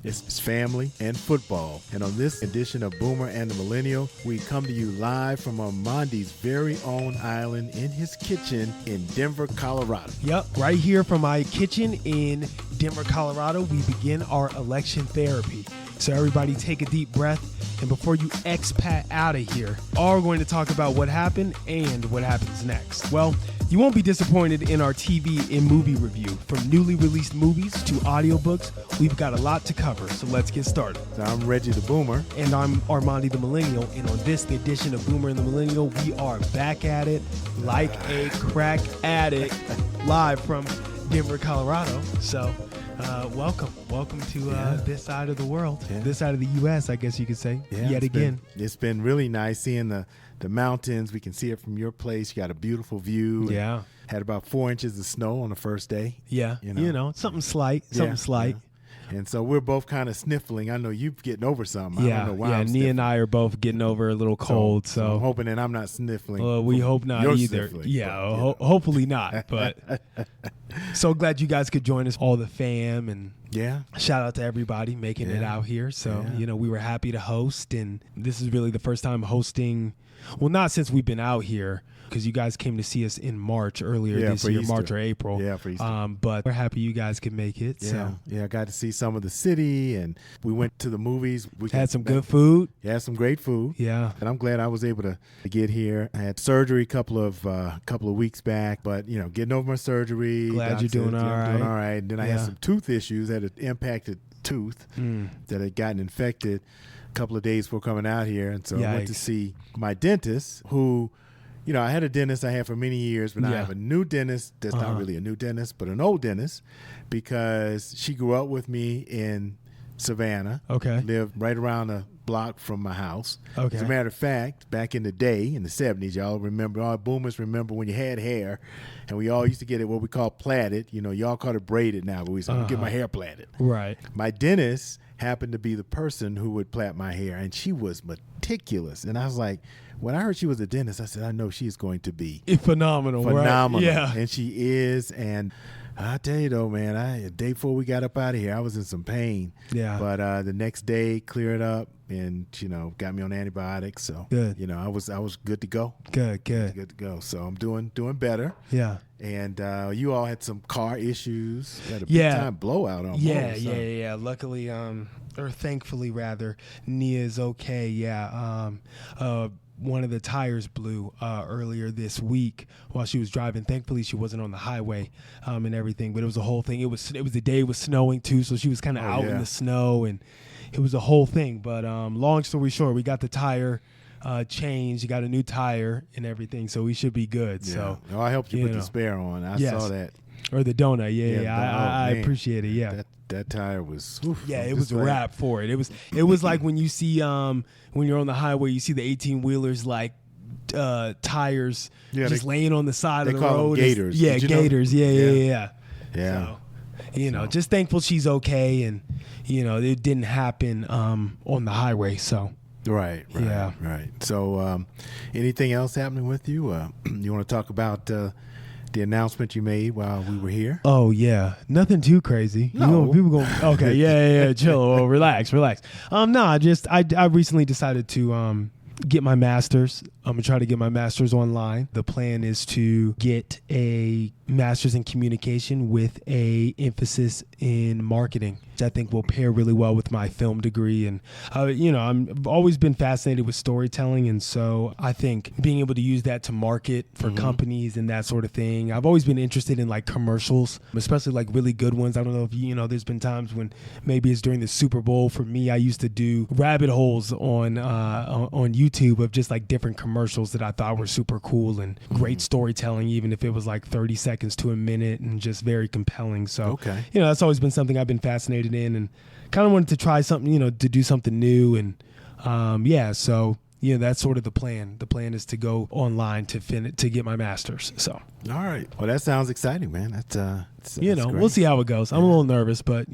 It's family and football. And on this edition of Boomer and the Millennial, we come to you live from Armondi's very own island in his kitchen in Denver, Colorado. Yep, right here from my kitchen in Denver, Colorado, we begin our election therapy. So everybody take a deep breath. And before you expat out of here, we're going to talk about what happened and what happens next. Well, you won't be disappointed in our TV and movie review. From newly released movies to audiobooks, we've got a lot to cover, so let's get started. So I'm Reggie the Boomer. And I'm Armondi the Millennial, and on this edition of Boomer and the Millennial, we are back at it like a crack addict, live from Denver, Colorado. So welcome to this side of the world, this side of the U.S., I guess you could say, yet again. It's been really nice seeing the mountains. We can see it from your place. You got a beautiful view. Yeah. Had about 4 inches of snow on the first day. Yeah. You know something slight. Yeah. And so we're both kind of sniffling. I know you're getting over something. Yeah. I don't know why I'm Nia sniffling. and I are both getting over a little cold. So I'm hoping that I'm not sniffling. We hope not You're either. sniffling, Yeah. Hopefully not. But so glad you guys could join us, all the fam, and shout out to everybody making it out here. So, we were happy to host, and this is really the first time hosting. Well, not since we've been out here, because you guys came to see us in March earlier this year, Easter. March or April. Yeah, for Easter. But we're happy you guys could make it. I got to see some of the city, and we went to the movies. We had some good food. Yeah, some great food. Yeah, and I'm glad I was able to get here. I had surgery a couple of weeks back, but getting over my surgery. Glad you're doing all right. I'm doing all right. Then I had some tooth issues. I had an impacted tooth that had gotten infected a couple of days before coming out here, and so I went to see my dentist, who, I had a dentist I had for many years, but now I have a new dentist that's not really a new dentist, but an old dentist, because she grew up with me in Savannah. Okay. Lived right around the block from my house. Okay. As a matter of fact, back in the day, in the 70s, y'all remember, all boomers remember when you had hair, and we all used to get it what we call plaited. Y'all call it braided now, but we used to get my hair plaited. Right. My dentist happened to be the person who would plait my hair, and she was meticulous. And I was like, when I heard she was a dentist, I said, I know she's going to be phenomenal. Right? Yeah. And she is. And I tell you though, man, a day before we got up out of here, I was in some pain. Yeah. But the next day, cleared up, and got me on antibiotics. So good. I was good to go. Good to go. So I'm doing better. Yeah. And you all had some car issues. You had a big time blowout on. Yeah. Luckily, or thankfully rather, Nia's okay. Yeah. One of the tires blew earlier this week while she was driving. Thankfully, she wasn't on the highway and everything, but it was a whole thing. It was the day it was snowing too, so she was kind of out in the snow, and it was a whole thing. But long story short, we got the tire changed. You got a new tire and everything, so we should be good. Yeah. So I helped you put the spare on. I saw that. Or the donut. I appreciate it. Yeah. That tire was. It was a wrap for it. It was like when you see when you're on the highway, you see the 18-wheelers like tires just laying on the side of the road. They call them gators. Gators. Yeah. So, just thankful she's okay, and it didn't happen on the highway. So. Right. So, anything else happening with you? You want to talk about the announcement you made while we were here? Oh yeah, nothing too crazy. No. People going, okay, yeah, chill. Oh, relax. No, I recently decided to get my master's. I'm gonna try to get my master's online. The plan is to get a master's in communication with a emphasis in marketing, which I think will pair really well with my film degree. And I've always been fascinated with storytelling, and so I think being able to use that to market for companies and that sort of thing. I've always been interested in like commercials, especially like really good ones. I don't know if there's been times when maybe it's during the Super Bowl. For me, I used to do rabbit holes on YouTube of just like different commercials that I thought were super cool and great storytelling, even if it was like 30 seconds to a minute and just very compelling. So, that's always been something I've been fascinated in, and kind of wanted to try something, to do something new. And so that's sort of the plan. The plan is to go online to get my master's. So. All right. Well, that sounds exciting, man. we'll see how it goes. I'm a little nervous, but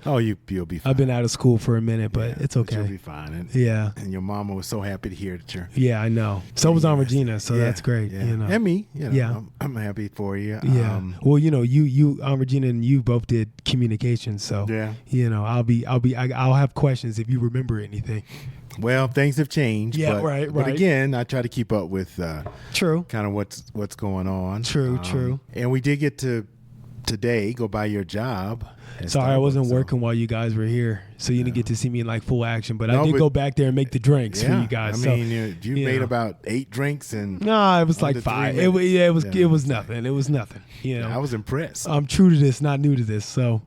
Oh, you'll be fine. I've been out of school for a minute, but it's okay. You'll be fine. And, and your mama was so happy to hear that you're. Yeah, I know. So was Aunt Regina, so that's great. Yeah. And me, I'm happy for you. Yeah. Well, you Aunt Regina and you both did communications, so I'll have questions if you remember anything. Well, things have changed. Yeah, right. But again, I try to keep up with true kind of what's going on. True. And we did get to today go by your job. Sorry, I wasn't working while you guys were here, so you didn't get to see me in like full action. But I did go back there and make the drinks for you guys. I mean, you made about 8 drinks and no, it was like 5. It was nothing. It was nothing. I was impressed. I'm true to this, not new to this. So,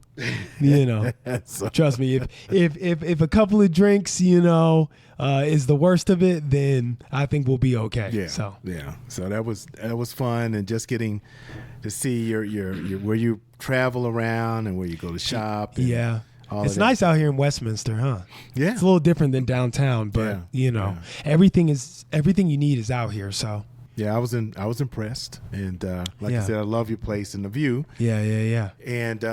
trust me. If a couple of drinks, is the worst of it, then I think we'll be okay. Yeah. So that was fun, and just getting to see your where you travel around and where you go to shop. And it's nice out here in Westminster, huh? Yeah, it's a little different than downtown, but everything you need is out here. So. Yeah, I was impressed, and like I said, I love your place and the view. Yeah. And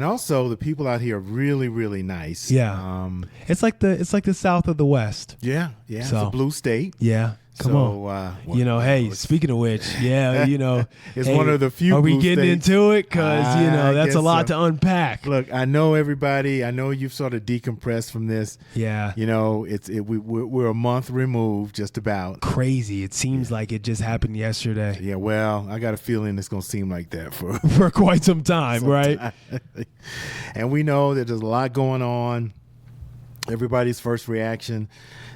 also the people out here are really, really nice. Yeah, it's like the South of the West. Yeah. So, it's a blue state. Yeah. Come on. Speaking of which, it's one of the few. Are we getting into it? Because that's a lot to unpack. Look, I know everybody. I know you've sort of decompressed from this. Yeah. We're a month removed, just about. Crazy. It seems like it just happened yesterday. Yeah. Well, I got a feeling it's gonna seem like that for for quite some time, right? And we know that there's a lot going on. Everybody's first reaction,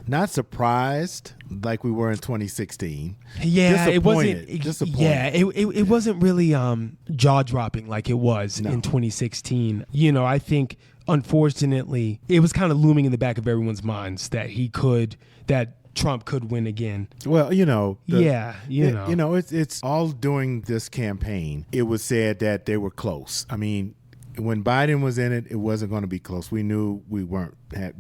not surprised like we were in 2016. Yeah, it wasn't. Disappointed. Yeah, it wasn't really jaw dropping like it was in 2016. I think unfortunately it was kind of looming in the back of everyone's minds that Trump could win again. Well, it's all during this campaign. It was said that they were close. I mean, when Biden was in it, it wasn't going to be close. We knew we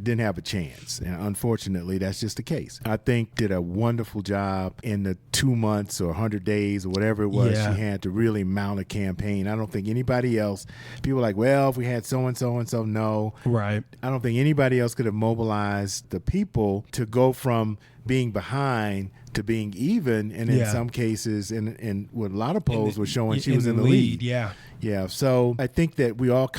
didn't have a chance. And unfortunately, that's just the case. I think did a wonderful job in the 2 months or 100 days or whatever it was she had to really mount a campaign. I don't think anybody else, people were like, well, if we had so-and-so and so, no. Right. I don't think anybody else could have mobilized the people to go from being behind to being even, and in some cases, and what a lot of polls were showing, she was in the lead. Yeah. So I think that we all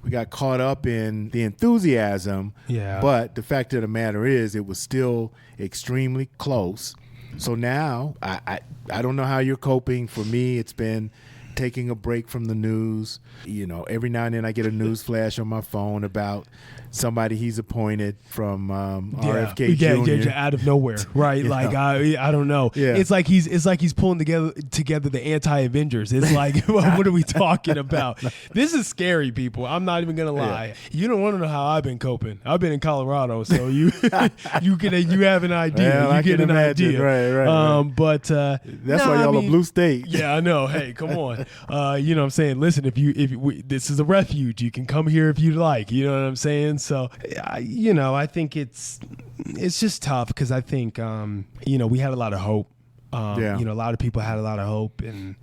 we got caught up in the enthusiasm. Yeah. But the fact of the matter is, it was still extremely close. So now I don't know how you're coping. For me, it's been taking a break from the news. Every now and then I get a news flash on my phone about somebody he's appointed from RFK Jr. out of nowhere, right? Like I don't know. Yeah. It's like he's pulling together the anti-Avengers. It's like what are we talking about? This is scary, people. I'm not even gonna lie. You don't want to know how I've been coping. I've been in Colorado, so you have an idea. You get an idea, right. But that's why y'all a blue state. Yeah, I know. Hey, come on. You know what I'm saying? Listen, if this is a refuge, you can come here if you like. You know what I'm saying? So, I think it's just tough because I think, we had a lot of hope. A lot of people had a lot of hope, and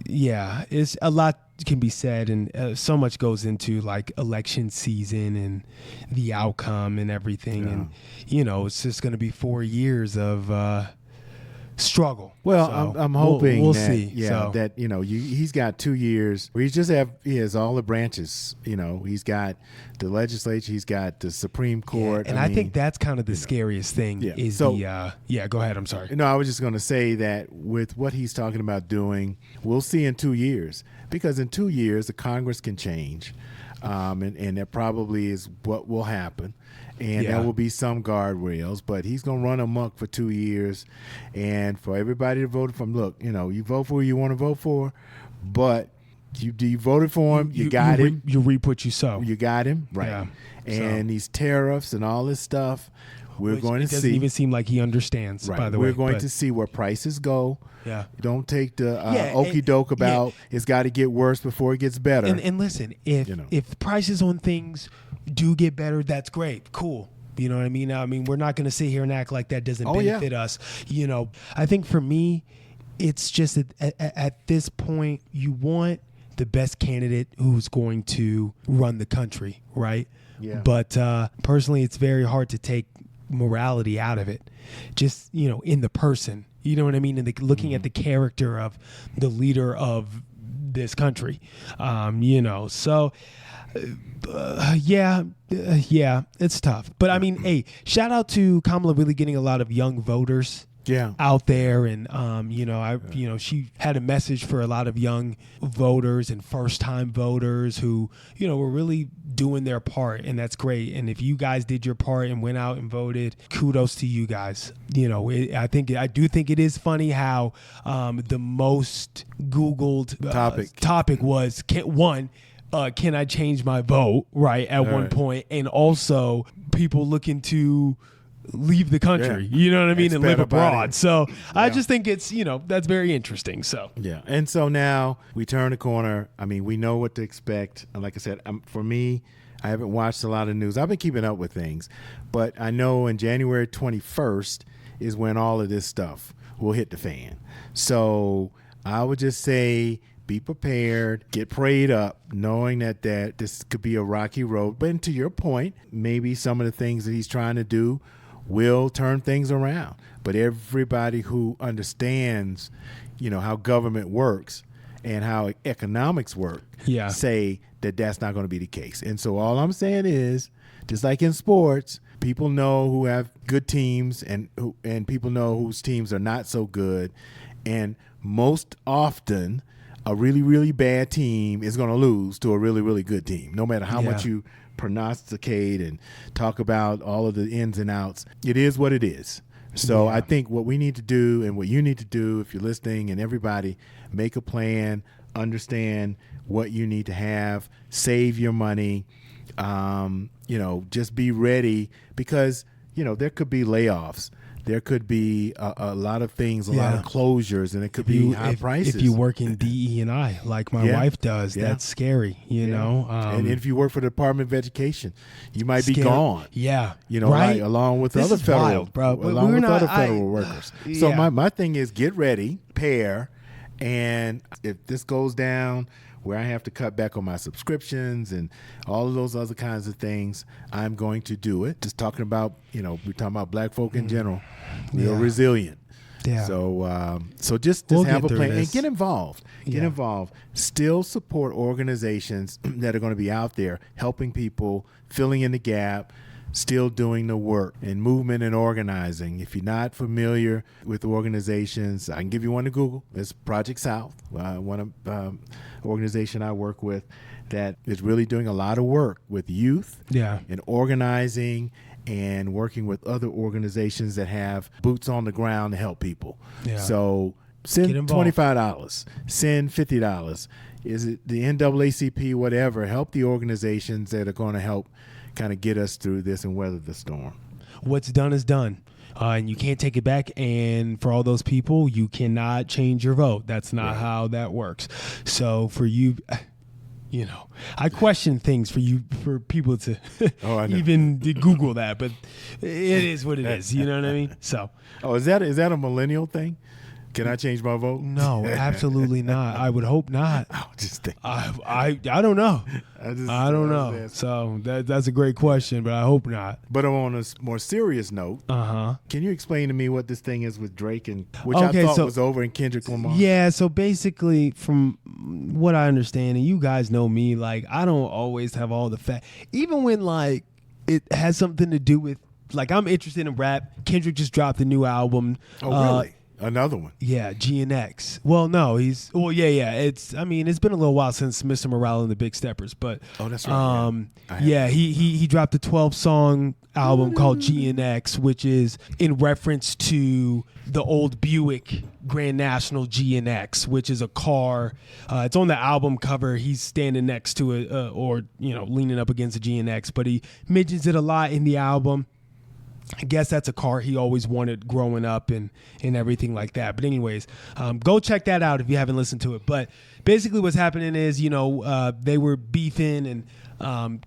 it's a lot can be said, and so much goes into like election season and the outcome and everything, and it's just going to be 4 years of struggle. Well, so I'm hoping we'll that, see. That he's got 2 years where he has all the branches. He's got the legislature, he's got the Supreme Court, and I think that's kind of the scariest thing. Is go ahead. I'm sorry. No, I was just going to say that with what he's talking about doing, we'll see in 2 years, because in 2 years the Congress can change, and that probably is what will happen. And there will be some guardrails, but he's going to run amok for 2 years. And for everybody to vote for him, look, you vote for who you want to vote for, but you voted for him, you got him. You reap what you sow. You got him, right. Yeah. And these tariffs and all this stuff, we're going to see. It doesn't even seem like he understands, by the way. We're going to see where prices go. Yeah. Don't take the okie doke about it's got to get worse before it gets better. And listen, if prices on things do get better, that's great. Cool. You know what I mean? I mean, we're not going to sit here and act like that doesn't benefit us. I think for me, it's just at this point, you want the best candidate who's going to run the country, right? Yeah. But personally, it's very hard to take morality out of it. Just, in the person, you know what I mean? And looking at the character of the leader of this country, so yeah, it's tough. But I mean, hey, shout out to Kamala really getting a lot of young voters out there, and she had a message for a lot of young voters and first-time voters who were really doing their part, and that's great. And if you guys did your part and went out and voted, kudos to you guys. I do think it is funny how the most Googled topic was can I change my vote, right, at one point, and also people looking to leave the country, you know what I mean, and live abroad. So I just think it's, that's very interesting. So yeah. And so now we turn the corner. I mean, we know what to expect. And like I said, for me, I haven't watched a lot of news. I've been keeping up with things, but I know in January 21st is when all of this stuff will hit the fan. So I would just say, be prepared, get prayed up, knowing that this could be a rocky road. But to your point, maybe some of the things that he's trying to do will turn things around. But everybody who understands, how government works and how economics work, say that that's not going to be the case. And so all I'm saying is, just like in sports, people know who have good teams and people know whose teams are not so good. And most often, a really, really bad team is going to lose to a really, really good team, no matter how much you prognosticate and talk about all of the ins and outs. It is what it is. So I think what we need to do and what you need to do, if you're listening, and everybody, make a plan, understand what you need to have, save your money, just be ready, because, there could be layoffs. There could be a lot of things, a lot of closures, and it could be high prices. If you work in DE&I, like my wife does, that's scary, know. And if you work for the Department of Education, you might be gone. Yeah. Right? Along with other federal, federal workers. So my thing is, get ready, prepare, and if this goes down where I have to cut back on my subscriptions and all of those other kinds of things, I'm going to do it. Just talking about, we're talking about black folk in general. We're resilient. Yeah. So just have a plan and get involved. Get involved. Still support organizations that are going to be out there helping people, filling in the gap, still doing the work and movement and organizing. If you're not familiar with organizations, I can give you one to Google. It's Project South, one organization I work with that is really doing a lot of work with youth and organizing and working with other organizations that have boots on the ground to help people. Yeah. So send $25, send $50. Is it the NAACP, whatever? Help the organizations that are going to help kind of get us through this and weather the storm. What's done is done. And you can't take it back. And for all those people, you cannot change your vote. That's not how that works. So for you, I question things for people to even Google that, but it is what it is. You know what I mean? So. Oh, is that a millennial thing? Can I change my vote? No, absolutely not. I would hope not. I just think. I don't know. I don't know. So that's a great question, but I hope not. But on a more serious note, can you explain to me what this thing is with Drake and which I thought was over in Kendrick-Lamar? Yeah. So basically, from what I understand, and you guys know me, like I don't always have all the facts, even when like it has something to do with like I'm interested in rap. Kendrick just dropped a new album. Oh, really? Another one. Yeah, GNX. Well, no, it's been a little while since Mr. Morale and the Big Steppers, but that's right. He dropped a 12-song album called GNX, which is in reference to the old Buick Grand National GNX, which is a car. It's on the album cover. He's standing next to it, leaning up against a GNX, but he mentions it a lot in the album. I guess that's a car he always wanted growing up and everything like that. But anyways, go check that out if you haven't listened to it. But basically what's happening is, they were beefing and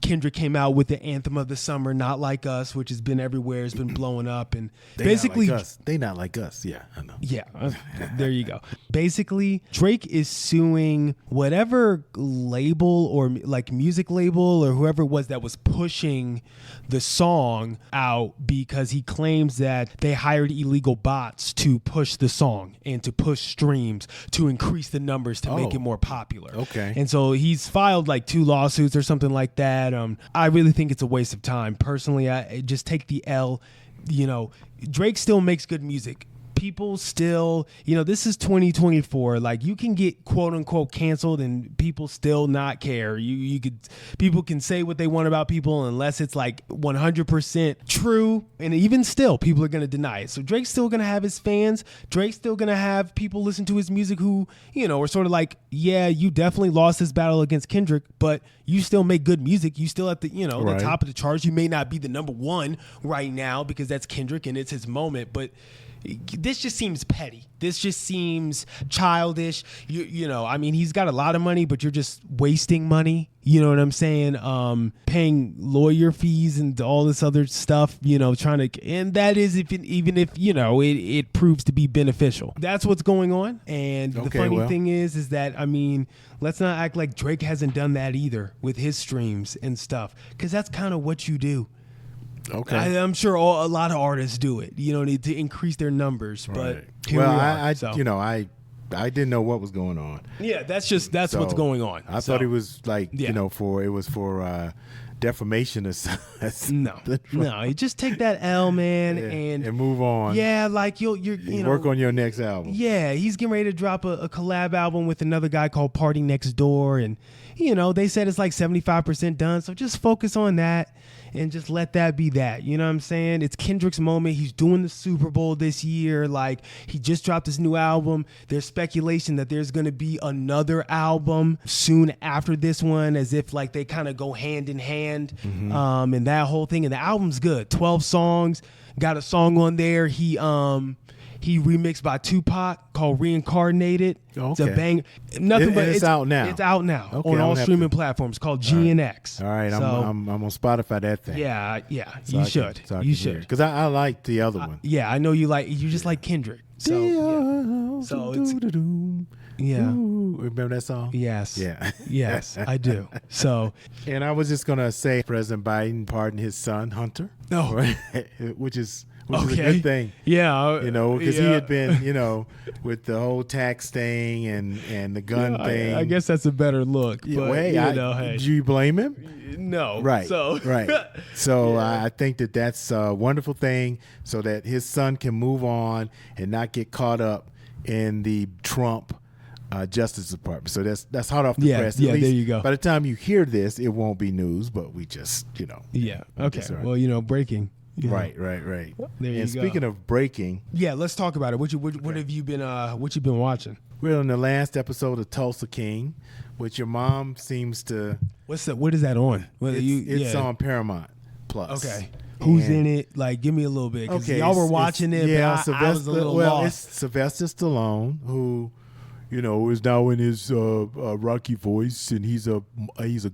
Kendrick came out with the anthem of the summer, Not Like Us, which has been everywhere. It's been blowing up. And basically, they not like us. Yeah, I know. Yeah, there you go. Basically, Drake is suing whatever label or like music label or whoever it was that was pushing the song out because he claims that they hired illegal bots to push the song and to push streams to increase the numbers to make it more popular. Okay. And so he's filed like 2 lawsuits or something like that. I really think it's a waste of time. Personally, I just take the L. You know, Drake still makes good music. People still, this is 2024. Like, you can get quote unquote canceled and people still not care. People can say what they want about people unless it's like 100% true. And even still, people are going to deny it. So Drake's still going to have his fans. Drake's still going to have people listen to his music who, are sort of like, yeah, you definitely lost this battle against Kendrick, but you still make good music. You still at the, the top of the charts. You may not be the number one right now because that's Kendrick and it's his moment, but this just seems petty. This just seems childish. He's got a lot of money, but you're just wasting money. You know what I'm saying? Paying lawyer fees and all this other stuff, trying to, and that is even if it proves to be beneficial. That's what's going on. And the funny thing is that, let's not act like Drake hasn't done that either with his streams and stuff, because that's kind of what you do. Okay, I'm sure a lot of artists do it. Need to increase their numbers, but I didn't know what was going on. Yeah, that's what's going on. I thought it was like for defamation or something. No, you just take that L, man, and move on. Yeah, like you're work on your next album. Yeah, he's getting ready to drop a collab album with another guy called Party Next Door, and they said it's like 75% done. So just focus on that. And just let that be that. You know what I'm saying? It's Kendrick's moment. He's doing the Super Bowl this year. Like, he just dropped his new album. There's speculation that there's going to be another album soon after this one, as if like they kind of go hand in hand. Mm-hmm. And that whole thing. And the album's good. 12 songs. Got a song on there. He remixed by Tupac called Reincarnated. Okay. It's a bang. Nothing but it's out now. It's out now on all streaming platforms called GNX. All right, I'm on Spotify that thing. Yeah, So you should. You should. Because I like the other one. Yeah, I know you just like Kindred. So it's remember that song? Yes. Yeah. Yes, I do. So, and I was just gonna say, President Biden pardoned his son Hunter. No, which is a good thing. Yeah. Because he had been, with the whole tax thing and the gun thing. I guess that's a better look. But, hey. Do you blame him? No. Right. So, right. So I think that's a wonderful thing so that his son can move on and not get caught up in the Trump Justice Department. So that's hot off the press. Yeah, there you go. By the time you hear this, it won't be news, but we just, Yeah. Okay. Well, breaking. Right. There you And speaking of breaking, let's talk about it. What have you been what you been watching? We're on the last episode of Tulsa King, which your mom seems to. What is that on? It's on Paramount Plus. Okay. Who's in it? Like, give me a little bit. Okay, y'all were watching it, but I was a little lost. It's Sylvester Stallone, who, is now in his Rocky voice, and he's a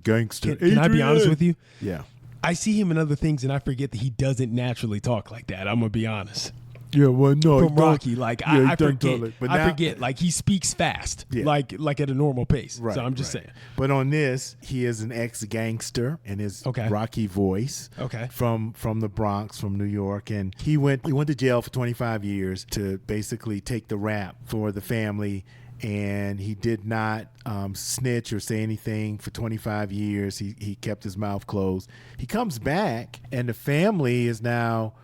gangster. Can I be honest with you? Yeah. I see him in other things, and I forget that he doesn't naturally talk like that. I'm gonna be honest. Yeah, well, no. From Rocky, like I forget. I forget, like he speaks fast, like at a normal pace. Right, so I'm just saying. But on this, he is an ex-gangster in his Rocky voice. Okay. From the Bronx, from New York, and he went to jail for 25 years to basically take the rap for the family. And he did not snitch or say anything for 25 years. He kept his mouth closed. He comes back, and the family is now,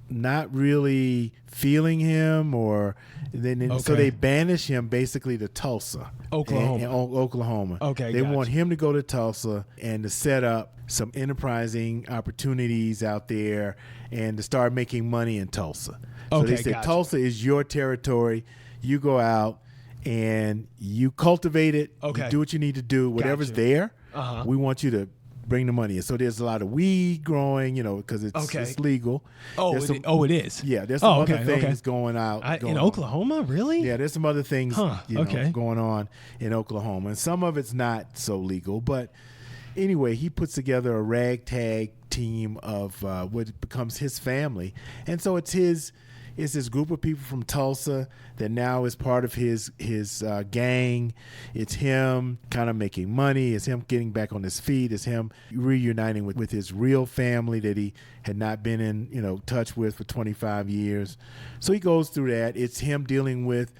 not really feeling him, so they banish him basically to Tulsa, Oklahoma. Okay, they want him to go to Tulsa and to set up some enterprising opportunities out there and to start making money in Tulsa. So they said Tulsa is your territory. You go out and you cultivate it. Okay. You do what you need to do. Whatever's there, we want you to bring the money in. So there's a lot of weed growing, because it's legal. It is? Yeah, there's some other things going out. In Oklahoma, really? Yeah, there's some other things going on in Oklahoma. And some of it's not so legal, but anyway, he puts together a ragtag team of what becomes his family, and so it's this group of people from Tulsa that now is part of his gang. It's him kind of making money. It's him getting back on his feet. It's him reuniting with his real family that he had not been in touch with for 25 years. So he goes through that. It's him dealing with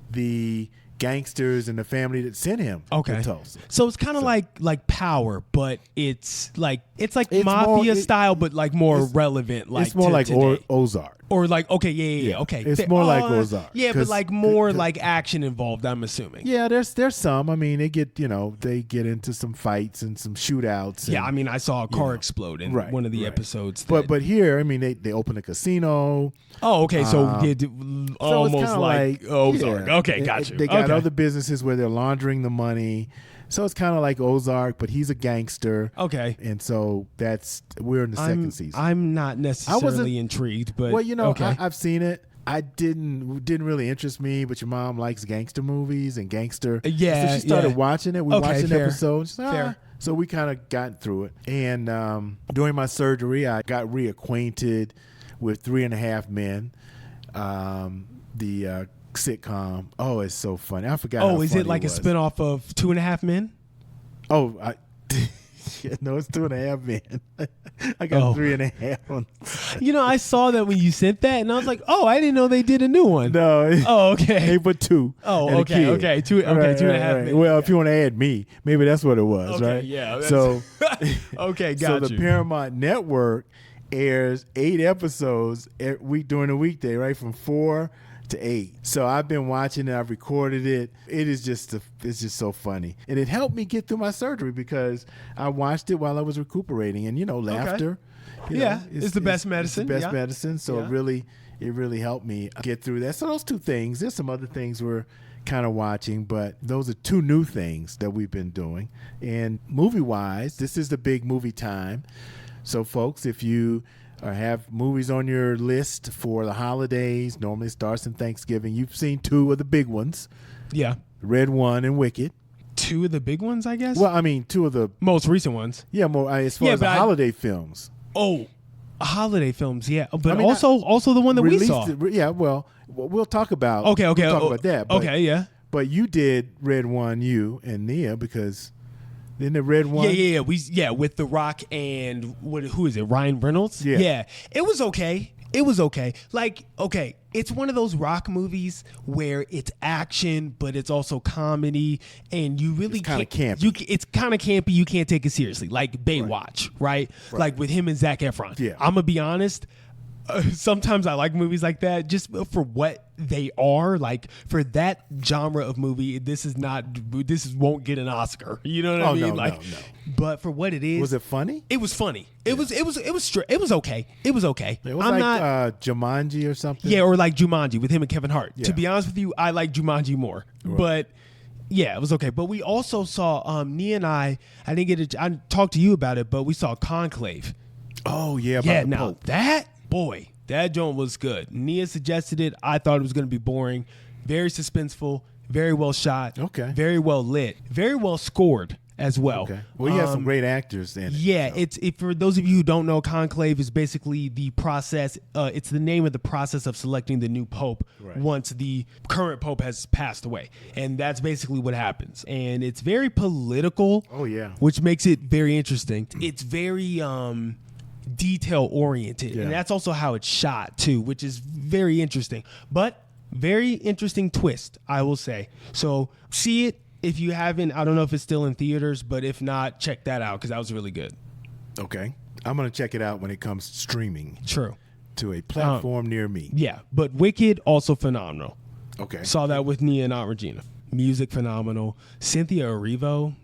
the gangsters and the family that sent him to Tulsa. So it's kind of like Power, but it's like mafia style, but like more relevant. Like it's more like Ozark. Or like okay. It's more like Ozark. Yeah, but like more like action involved, I'm assuming. Yeah, there's some. I mean, they get into some fights and some shootouts. Yeah, I mean, I saw a car explode in one of the episodes. But here, I mean, they open a casino. Oh, okay. So almost like Ozark. Okay, got you. They got other businesses where they're laundering the money. So it's kind of like Ozark, but he's a gangster. Okay. And so we're in the second season. I'm not necessarily intrigued, but I've seen it. I didn't really interest me, but your mom likes gangster movies and gangster. Yeah. So she started watching it. We watched an episode. Fair. So we kind of got through it. And during my surgery, I got reacquainted with 3.5 Men, the sitcom. Oh, it's so funny. I forgot. Oh, is it like a spinoff of 2.5 Men? Oh, no, it's 2.5 Men. I got 3.5 on. I saw that when you sent that, and I was like, "Oh, I didn't know they did a new one." No. Oh, okay. Hey, but 2. Oh, okay. Okay. 2.5 Men. Well, if you want to add me, maybe that's what it was, right? Yeah. So, okay, got So the Paramount Network airs 8 episodes during the weekday, right, from 4 to 8. So I've been watching it. I've recorded it. It's just so funny, and it helped me get through my surgery because I watched it while I was recuperating, and laughter. It's the best medicine. It's the best medicine. So it really helped me get through that. So those 2 things. There's some other things we're kind of watching, but those are 2 new things that we've been doing. And movie-wise, this is the big movie time. So folks, if you have movies on your list for the holidays, normally it starts in Thanksgiving. You've seen 2 of the big ones. Yeah. Red One and Wicked. 2 of the big ones, I guess? Well, I mean, 2 of the most recent ones. Yeah, more as far as the holiday films. Oh, holiday films, yeah. But also the one that we saw. We'll talk about Okay. We'll talk about that. But, okay, yeah. But you did Red One, you and Nia, because in the Red One. Yeah. With The Rock and who is it? Ryan Reynolds? Yeah. It was okay. Like, it's one of those Rock movies where it's action, but it's also comedy, and you really kind of campy. It's kind of campy. You can't take it seriously, like Baywatch, right? Like with him and Zac Efron. Yeah. I'm gonna be honest. Sometimes I like movies like that just for what they are. Like for that genre of movie, this won't get an Oscar. You know what I mean? No. But for what it is, was it funny? It was funny. It was okay. It was okay. It was Jumanji or something. Yeah, or like Jumanji with him and Kevin Hart. Yeah. To be honest with you, I like Jumanji more. Right. But yeah, it was okay. But we also saw Nia and I didn't get I talked to you about it, but we saw Conclave. Oh yeah, now Pope. That joint was good. Nia suggested it. I thought it was going to be boring. Very suspenseful. Very well shot. Okay. Very well lit. Very well scored as well. Okay. Well, you have some great actors in it. Yeah, so. It's for those of you who don't know, Conclave is basically the process. It's the name of the process of selecting the new pope once the current pope has passed away, and that's basically what happens. And it's very political. Oh yeah, which makes it very interesting. It's very detail oriented, and that's also how it's shot too, which is very interesting. But very interesting twist, I will say. So see it. If you haven't, I don't know if it's still in theaters, but if not, check that out because that was really good. Okay. I'm going to check it out when it comes streaming. True. To a platform near me. Yeah, but Wicked, also phenomenal. Okay. Saw that with Nia and Aunt Regina. Music, phenomenal. Cynthia Erivo,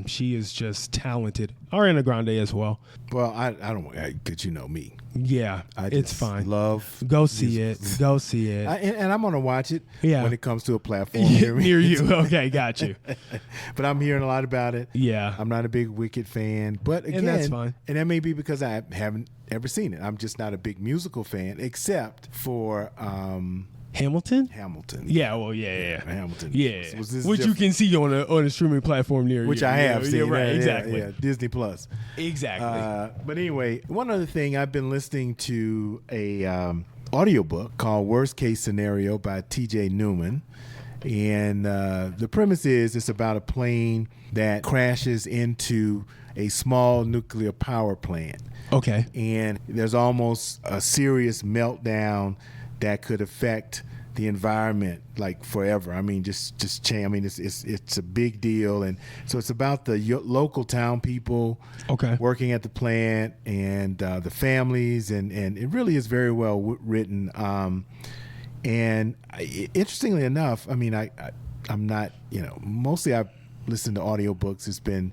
she is just talented. Ariana Grande as well. Well, I don't, because you know me. Yeah, it's fine. Love. Go see it. Go see it. And I'm going to watch it when it comes to a platform near you. Okay, got you. But I'm hearing a lot about it. Yeah. I'm not a big Wicked fan. But again, and that's fine. And that may be because I haven't ever seen it. I'm just not a big musical fan, except for Hamilton? Hamilton. Yeah, well, yeah. Hamilton. Yeah. Was which you can see on a streaming platform near which you. I have seen. Yeah, right, exactly. Yeah, Disney Plus. Exactly. But anyway, one other thing, I've been listening to a audiobook called Worst Case Scenario by T.J. Newman. And the premise is it's about a plane that crashes into a small nuclear power plant. Okay. And there's almost a serious meltdown that could affect the environment like forever. I mean, just change. I mean, it's a big deal, and so it's about the local town people working at the plant and the families, and it really is very well written. And interestingly enough, I mean, I'm not, mostly I've listened to audiobooks. It's been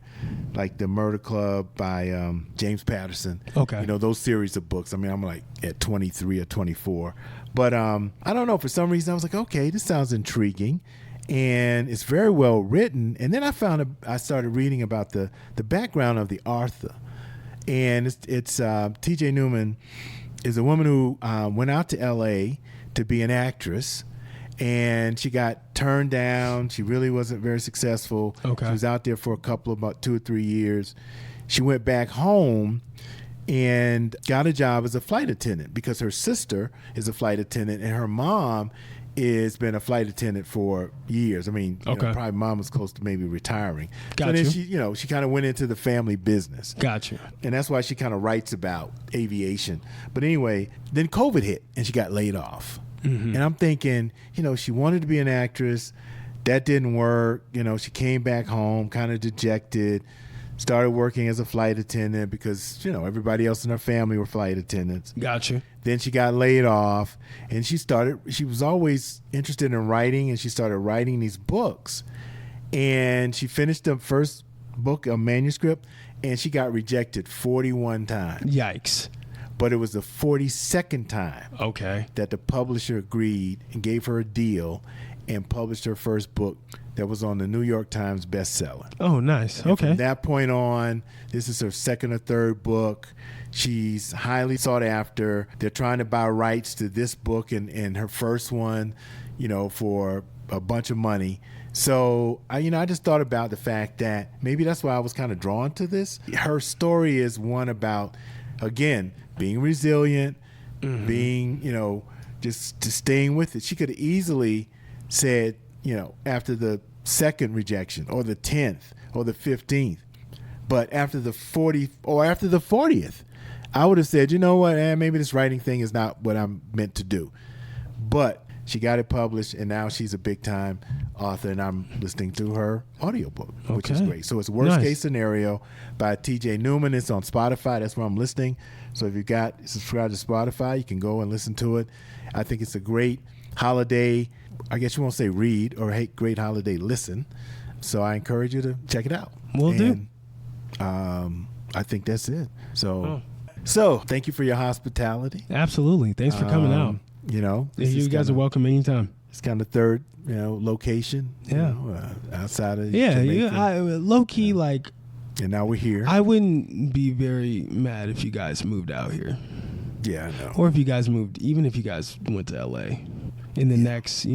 like The Murder Club by James Patterson. Okay. Those series of books. I mean, I'm like at 23 or 24. But I don't know, for some reason I was like, okay, this sounds intriguing. And it's very well written. And then I started reading about the background of the author. And it's T.J. Newman is a woman who went out to L.A. to be an actress, and she got turned down. She really wasn't very successful. Okay. She was out there for about 2 or 3 years. She went back home and got a job as a flight attendant because her sister is a flight attendant and her mom has been a flight attendant for years. I mean, probably mom was close to maybe retiring. Got so you. then she kind of went into the family business. Got you. And that's why she kind of writes about aviation. But anyway, then COVID hit and she got laid off. Mm-hmm. And I'm thinking, she wanted to be an actress. That didn't work. She came back home kind of dejected, started working as a flight attendant because, everybody else in her family were flight attendants. Got you. Then she got laid off, and she was always interested in writing, and she started writing these books. And she finished the first book, a manuscript, and she got rejected 41 times. Yikes. But it was the 42nd time that the publisher agreed and gave her a deal and published her first book that was on the New York Times bestseller. Oh, nice. And from that point on, this is her second or third book. She's highly sought after. They're trying to buy rights to this book and her first one, for a bunch of money. So, I just thought about the fact that maybe that's why I was kind of drawn to this. Her story is one about, again, being resilient, being, just staying with it. She could have easily said, after the second rejection or the 10th or the 15th, but after the 40th or after the 40th, I would have said, you know what, maybe this writing thing is not what I'm meant to do. But she got it published, and now she's a big-time author, and I'm listening to her audiobook, which is great. So it's Worst Case Scenario by T.J. Newman. It's on Spotify. That's where I'm listening. So if you got subscribed to Spotify, you can go and listen to it. I think it's a great holiday, I guess you won't say read, or great holiday listen. So I encourage you to check it out. Will do. I think that's it. So thank you for your hospitality. Absolutely. Thanks for coming out. You guys are welcome anytime. It's kind of third, location. Outside of Jamaica. Low key, and now we're here. I wouldn't be very mad if you guys moved out here. Yeah, I know. Or if you guys moved, even if you guys went to LA in the next,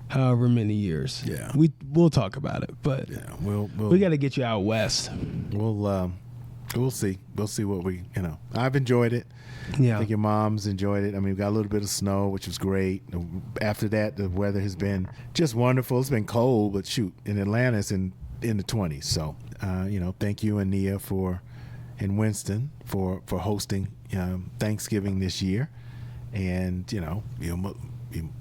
however many years. Yeah, we'll talk about it, but we got to get you out west. We'll see. We'll see what we, I've enjoyed it. Yeah. I think your mom's enjoyed it. I mean, we got a little bit of snow, which was great. After that, the weather has been just wonderful. It's been cold, but shoot, in Atlanta, it's in the 20s. So, thank you and Nia and Winston for hosting Thanksgiving this year. And,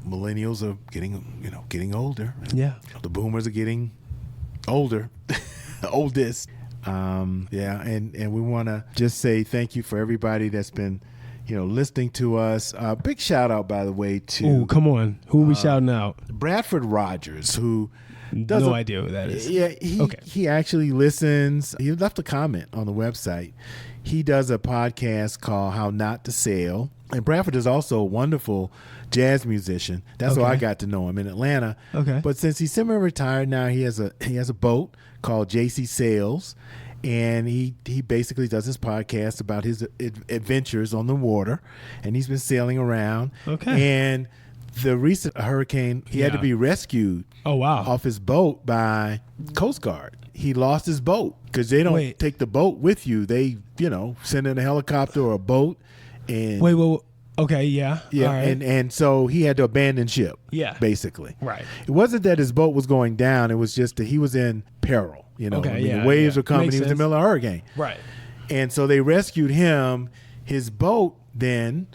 millennials are getting older. Yeah. The boomers are getting older, oldest. And we want to just say thank you for everybody that's been, listening to us. Big shout out, by the way, to... Oh, come on. Who are we shouting out? Bradford Rogers, who... No idea who that is. Yeah, he actually listens. He left a comment on the website. He does a podcast called How Not to Sail. And Bradford is also a wonderful jazz musician. That's how I got to know him in Atlanta. Okay. But since he's semi-retired now, he has a boat called JC Sails, and he basically does his podcast about his adventures on the water, and he's been sailing around. Okay. And the recent hurricane, he had to be rescued. Oh, wow. Off his boat by Coast Guard. He lost his boat because they don't take the boat with you. They, send in a helicopter or a boat. And okay, yeah. Yeah, all right. and so he had to abandon ship. Yeah. Basically. Right. It wasn't that his boat was going down. It was just that he was in peril. The waves were coming. He was in the middle of a hurricane. Right. And so they rescued him. His boat then,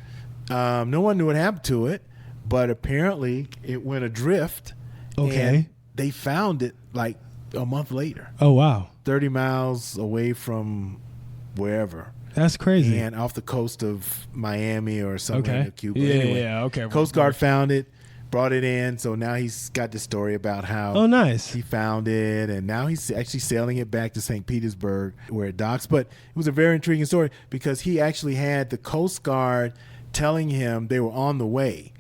no one knew what happened to it, but apparently it went adrift. Okay. And they found it like a month later. Oh, wow. 30 miles away from wherever. That's crazy. And off the coast of Miami or somewhere in Cuba. Yeah, anyway, okay. Coast Guard found it, brought it in. So now he's got this story about how nice. he found it. And now he's actually sailing it back to St. Petersburg where it docks. But it was a very intriguing story because he actually had the Coast Guard telling him they were on the way.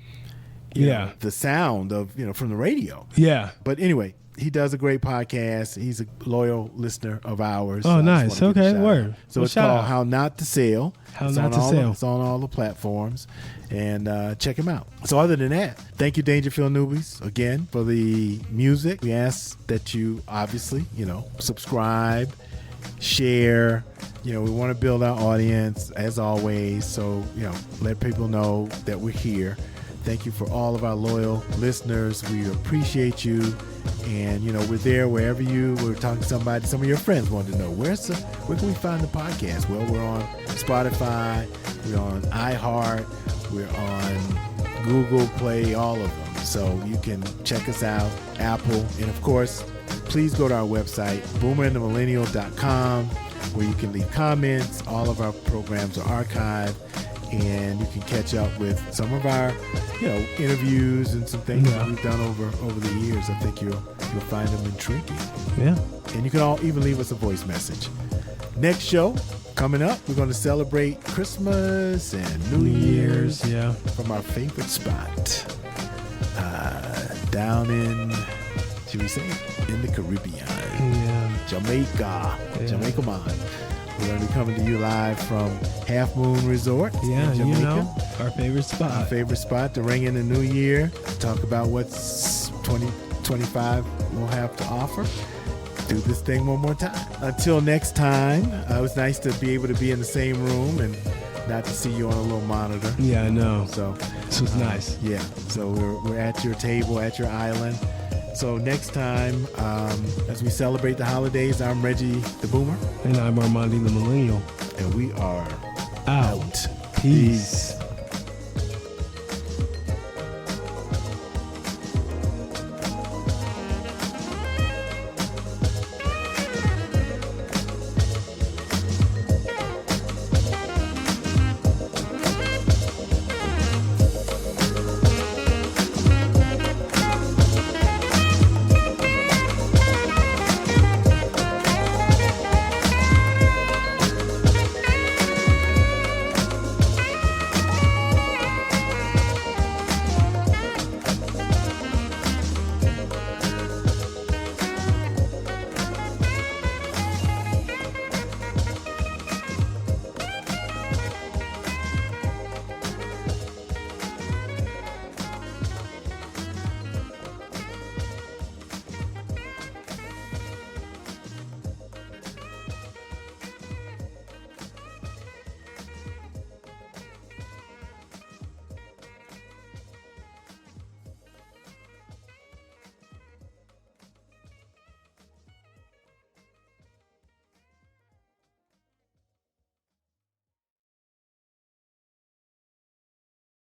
You know, the sound of, from the radio. Yeah. But anyway, he does a great podcast. He's a loyal listener of ours. Oh, nice. Okay, word. So it's called How Not to Sail. How Not to Sail. It's on all the platforms. And check him out. So other than that, thank you, Dangerfield Newbies, again, for the music. We ask that you obviously, subscribe, share. We want to build our audience as always. So, let people know that we're here. Thank you for all of our loyal listeners. We appreciate you. And, we're there wherever we're talking to somebody. Some of your friends wanted to know, where can we find the podcast? Well, we're on Spotify. We're on iHeart. We're on Google Play, all of them. So you can check us out, Apple. And, of course, please go to our website, boomerandthemillennial.com, where you can leave comments. All of our programs are archived. And you can catch up with some of our, interviews and some things that we've done over the years. I think you'll find them intriguing. Yeah. And you can all even leave us a voice message. Next show coming up, we're going to celebrate Christmas and New Year's. Yeah. From our favorite spot, down in, should we say, in the Caribbean. Yeah. Jamaica. Yeah. Jamaica Mine. We're going to be coming to you live from Half Moon Resort in Jamaica. Our favorite spot. Our favorite spot to ring in the new year. Talk about what's 2025 will have to offer. Do this thing one more time. Until next time, it was nice to be able to be in the same room and not to see you on a little monitor. Yeah, I know. So this was nice. Yeah. So we're at your table, at your island. So next time, as we celebrate the holidays, I'm Reggie the Boomer. And I'm Armondi the Millennial. And we are out. Peace.